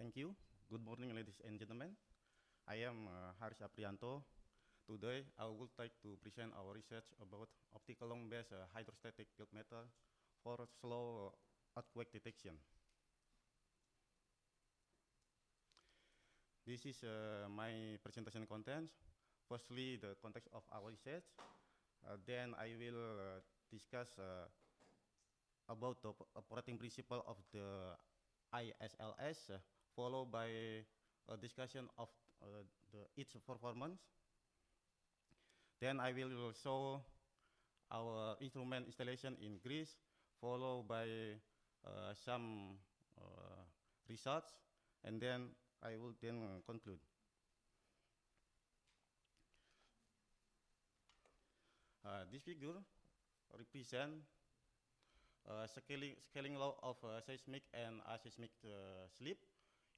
Thank you. Good morning, ladies and gentlemen. I am Haris Aprianto. Today, I would like to present our research about optical long-based hydrostatic tilt meter for slow earthquake detection. This is my presentation content. Firstly, the context of our research. Then I will discuss about the operating principle of the ISLS, followed by a discussion of its performance. Then I will show our instrument installation in Greece, followed by some results, and then I will then conclude. This figure represents scaling law of seismic and aseismic slip,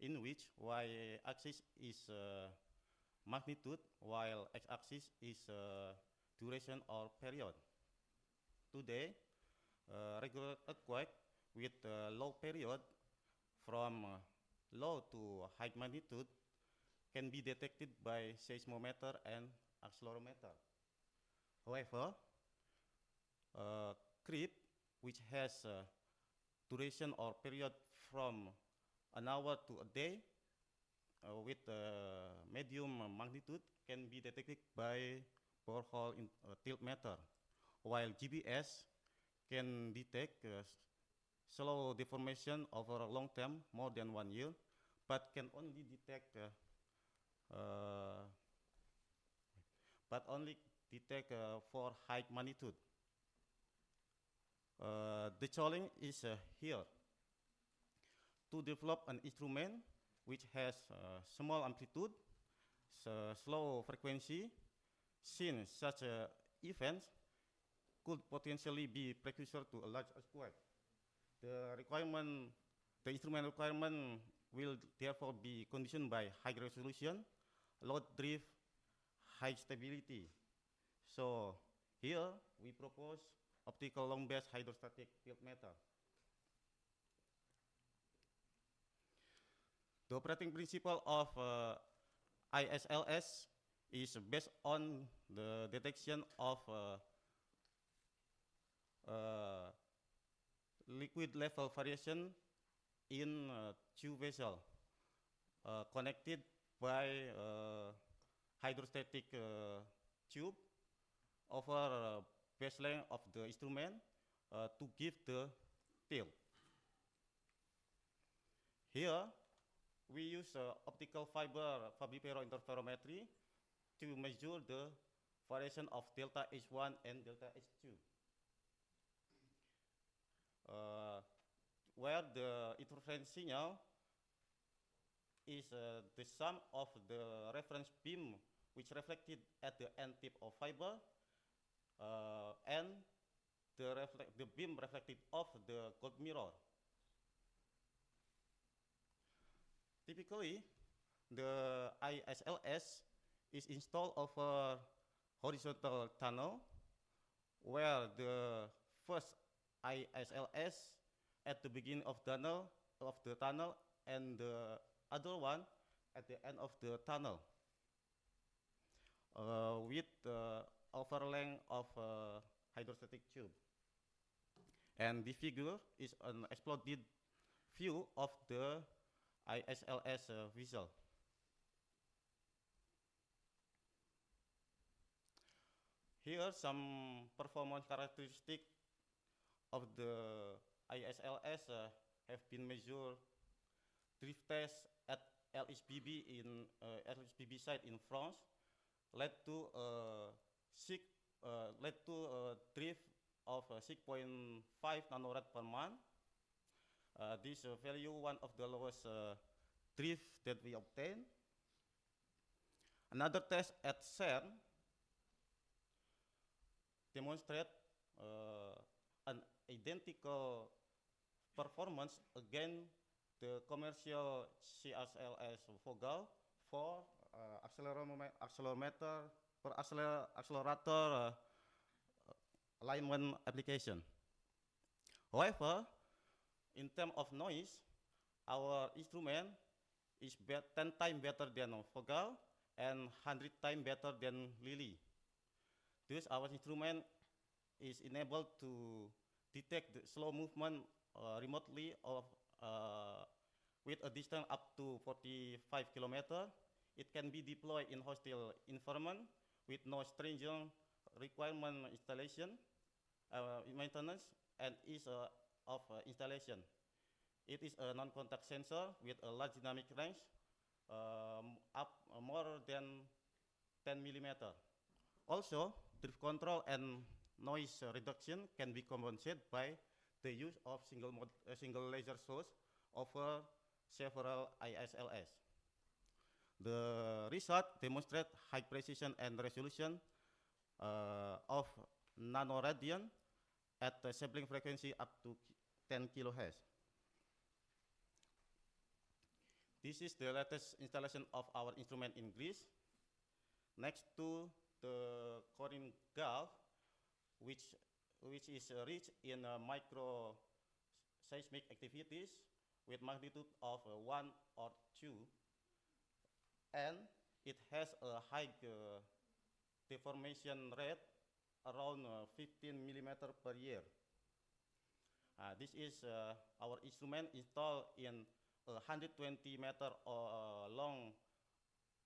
in which y-axis is magnitude, while x-axis is duration or period. Today, regular earthquake with low period from low to high magnitude can be detected by seismometer and accelerometer. However, creep, which has duration or period from an hour to a day with medium magnitude can be detected by borehole tilt meter, while GBS can detect slow deformation over a long term, more than 1 year, but can only detect for high magnitude. The challenge is here. To develop an instrument which has small amplitude, slow frequency, since such events could potentially be precursor to a large earthquake. The instrument requirement will therefore be conditioned by high resolution, load drift, high stability. So here we propose optical long-based hydrostatic tilt meter. The operating principle of ISLS is based on the detection of liquid level variation in two vessels connected by hydrostatic tube over base length of the instrument to give the tilt. Here, we use optical fiber Fabry-Perot interferometry to measure the variation of delta H1 and delta H2. Where the interference signal is the sum of the reference beam which reflected at the end tip of fiber and the beam reflected off the gold mirror. Typically, the ISLS is installed over horizontal tunnel, where the first ISLS at the beginning of the tunnel and the other one at the end of the tunnel with the overlength of hydrostatic tube. And this figure is an exploded view of the ISLS visual. Here some performance characteristics of the ISLS have been measured. Drift test at LHBB LHBB site in France led to a drift of 6.5 nanorad per month. This value one of the lowest drift that we obtained. Another test at CERN demonstrate an identical performance against the commercial CSLS Vogel for accelerator alignment application. However, in terms of noise, our instrument is 10 times better than Vogel and 100 times better than Lily. Thus, our instrument is enabled to detect the slow movement remotely of with a distance up to 45 kilometers. It can be deployed in hostile environment with no stringent requirement installation, maintenance, and ease of installation. It is a non-contact sensor with a large dynamic range, up more than 10 millimeter. Also, drift control and noise reduction can be compensated by the use of single laser source over several ISLS. The result demonstrates high precision and resolution of nanoradian at the sampling frequency up to 10 kilohertz. This is the latest installation of our instrument in Greece. Next to the Corinne Gulf, which is rich in micro seismic activities with magnitude of 1 or 2, and it has a high deformation rate around 15 millimeter per year. This is our instrument installed in a 120 meter long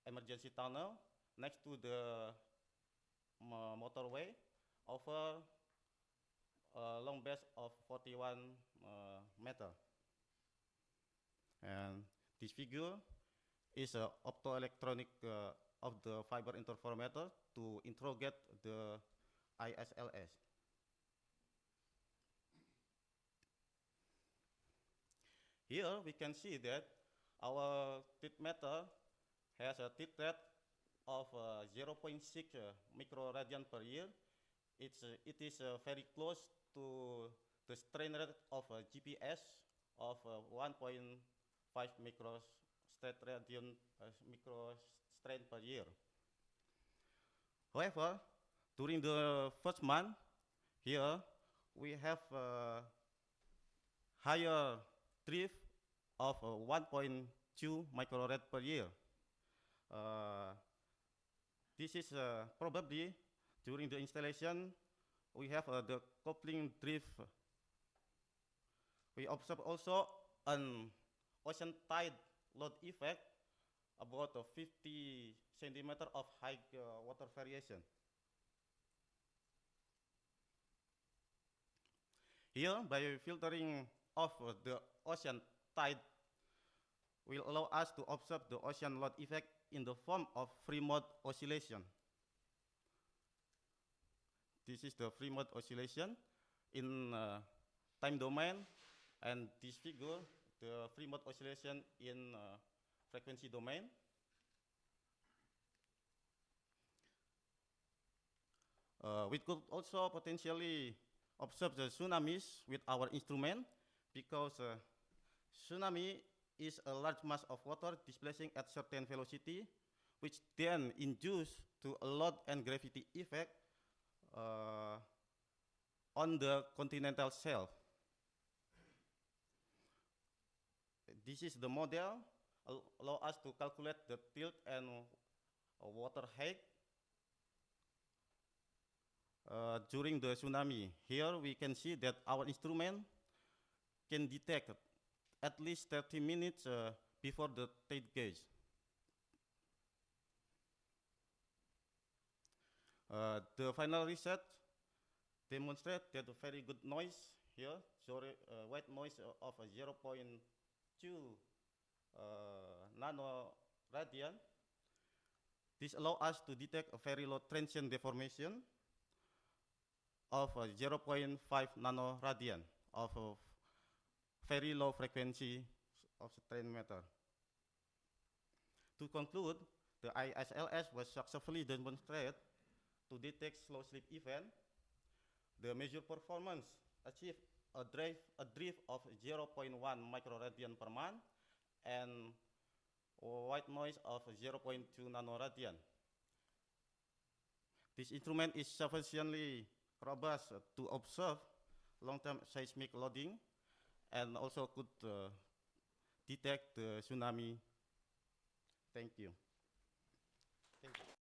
emergency tunnel next to the motorway over a long base of 41 meter. And this figure is an optoelectronic of the fiber interferometer to interrogate the ISLS. Here we can see that our teeth meter has a teeth rate of 0.6 microradian per year. It is very close to the strain rate of GPS of 1.5 microstrain per year. However, during the first month, here we have higher drift of 1.2 microrad per year. This is probably during the installation we have the coupling drift. We observe also an ocean tide load effect about 50 centimeter of high water variation. Here, by filtering off the ocean tide, will allow us to observe the ocean load effect in the form of free mode oscillation. This is the free mode oscillation in time domain, and this figure, the free mode oscillation in frequency domain. We could also potentially observe the tsunamis with our instrument because tsunami is a large mass of water displacing at certain velocity, which then induce to a load and gravity effect on the continental shelf. This is the model allow us to calculate the tilt and water height during the tsunami. Here we can see that our instrument can detect at least 30 minutes before the tide gauge. The final research demonstrates that a very good noise here, so white noise of 0.2 nanoradian. This allows us to detect a very low transient deformation of 0.5 nanoradian of very low frequency of strain matter. To conclude, the ISLS was successfully demonstrated to detect slow slip event. The measure performance achieved a drift of 0.1 microradian per month and white noise of 0.2 nanoradian. This instrument is sufficiently robust to observe long-term seismic loading and also could detect the tsunami Thank you. Thank you.